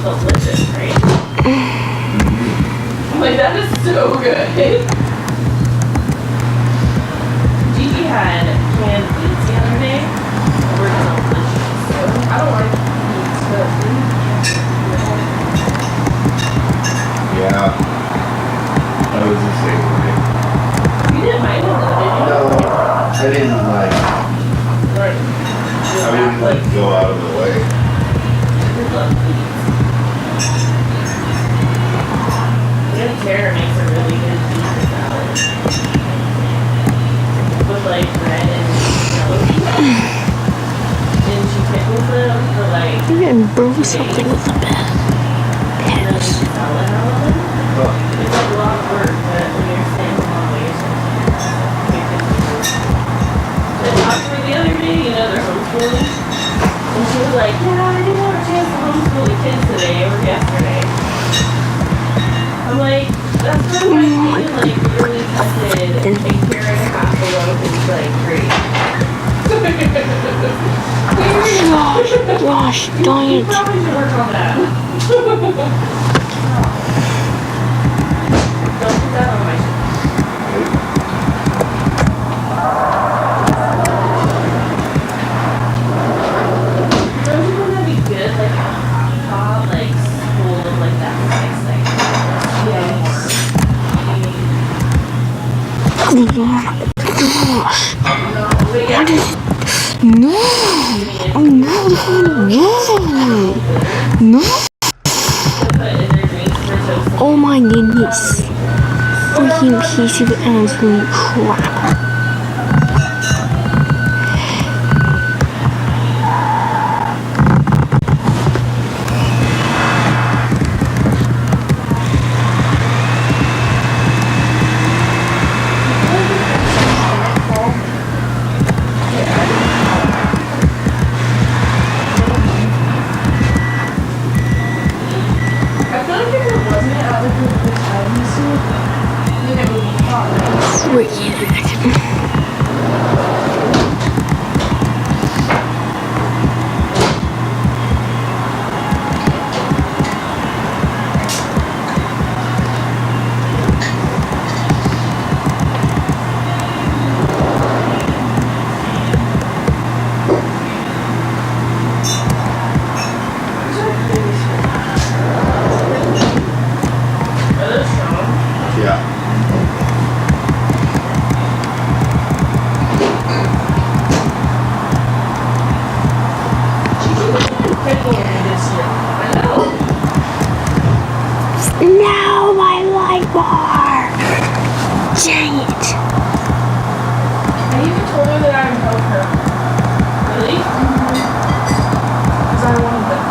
delicious, right? I'm like, that is so good. Gigi had canned beets the other day. We're delicious. I don't like beets, but yeah. That was the same way. You didn't mind it, did you? No, I didn't like. Right. I wouldn't like go out of the way. I love beets. And Tara makes a really good beet salad. With like red and yellow beets. And she pickles them for like. You're getting broke something with the bed. And then she salad out of them. It's like a lot of work, but when you're staying a long ways, I talked to her the other day, you know, they're homeschooling. And she was like, yeah, I didn't have a chance to homeschool the kids today or yesterday. I'm like, that's sort of like being like really tested and take care of half a loaf is like great. Gosh, You darn it. probably should work on that. Don't put that on my shirt. Don't you think that'd be good? Like a hot, like, school of like that nice thing. Gosh. But yeah. No. Oh no. No. Oh my goodness. Freaking piece of absolute crap. No, my light bar! Dang it! I even told her that I would help her. Really? Because I wanted them.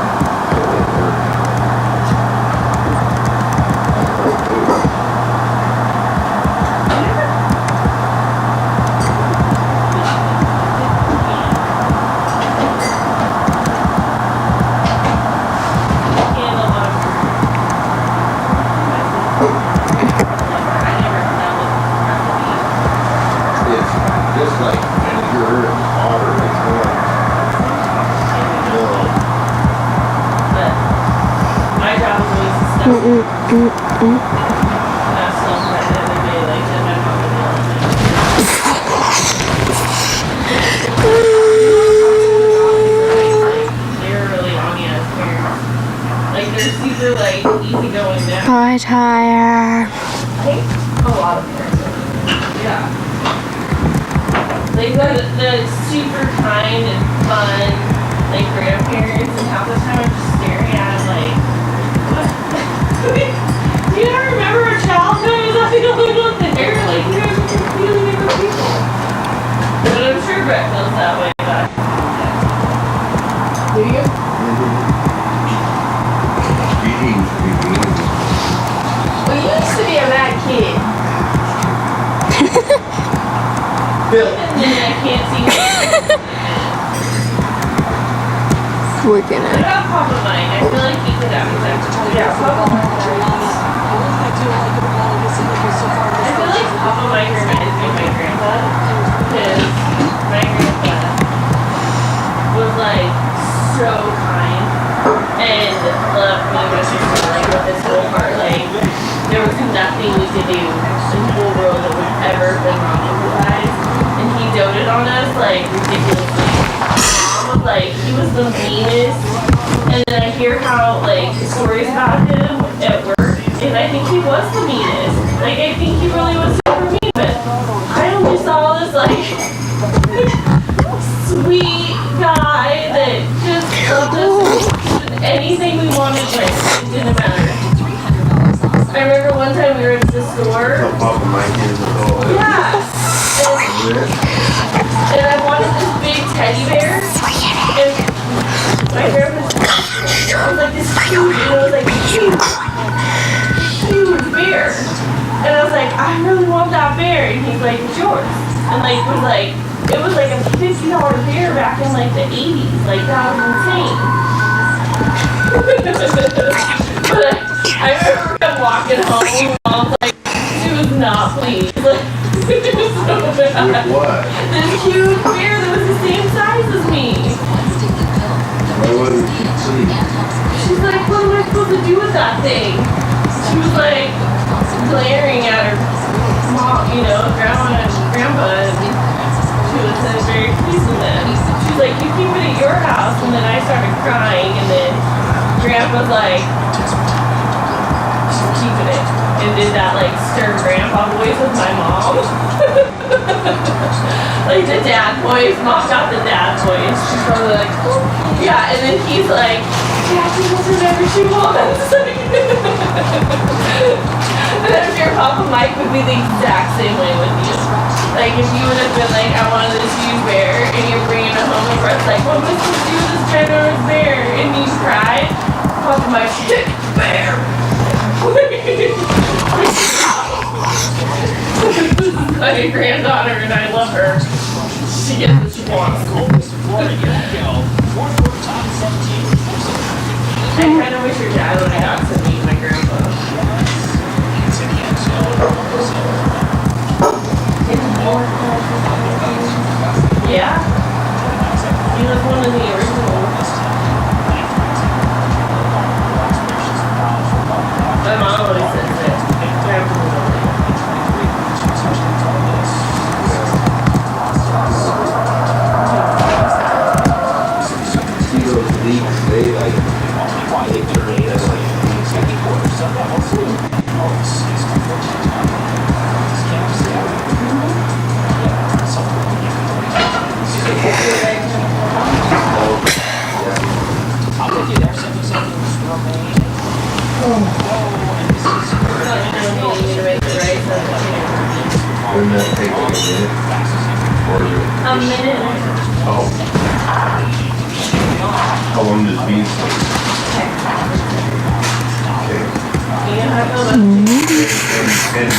Just like vinegar and water, it's going. But my job is always to stuff. And I still tried the other day, like, shit, my mom was yelling at me. They're really on me as parents. Like, they're super, like, easygoing now. Hi, Tyre. I think a lot of parents are. Yeah. Like the super kind and fun, like grandparents, and half the time I'm just staring at them like, what? Do you ever remember a childhood? Was that the only one there? Like, you guys are completely different people. But I'm sure Brett feels that way about it. Do you? Well, you used to be a mad kid. Bill. And then I can't see him. We're gonna. What about Papa Mike? I feel like he could have protected. Yeah, Papa Mike. I feel like Papa Mike reminds me of my grandpa. Because my grandpa was like so kind and loved me at the store, like with this whole part, like there was nothing we could do in the whole world that would ever have been wrong with his eyes. And he doted on us like ridiculously. Mom was like, he was the meanest. And then I hear how like stories about him at work, and I think he was the meanest. Like I think he really was super mean, but I only saw this like sweet guy that just loved us. Anything we wanted, like it didn't matter. I remember one time we were at the store. Papa Mike is all that. Yeah. And I wanted this big teddy bear. And my grandpa was like this huge, and it was like huge bear. And I was like, I really want that bear. And he's like, it's yours. And like it was like a $50 bear back in like the 80s. Like that was insane. But I remember him walking home, and Mom's like, she was not pleased. Like, it was so bad. With what? This huge bear that was the same size as me. Why wasn't she pleased? She's like, what am I supposed to do with that thing? She was like glaring at her mom, you know, grandma and grandpa, and she wasn't very pleased with them. She's like, you keep it at your house, and then I started crying, and then grandpa's like, she's keeping it, and did that like stern grandpa voice with my mom. Like the dad voice, mom got the dad voice. She's probably like, oh. Yeah, and then he's like, yeah, she does whatever she wants. And I'm sure Papa Mike would be the exact same way with you. Like if you would have been like, I wanted this huge bear, and you're bringing it home, and Brett's like, what am I supposed to do with this ginormous bear? And you cried, Papa Mike's like, bear. My granddaughter, and I love her. She gets what she wants. I kind of wish your dad would have got to meet my grandpa. Yeah. He was one of the originals. My mom always says that. Grandpa was always. See those leaks, they turn into like Wouldn't that take like a minute? Or A minute. oh. How long does beans take? Okay. You have to look. And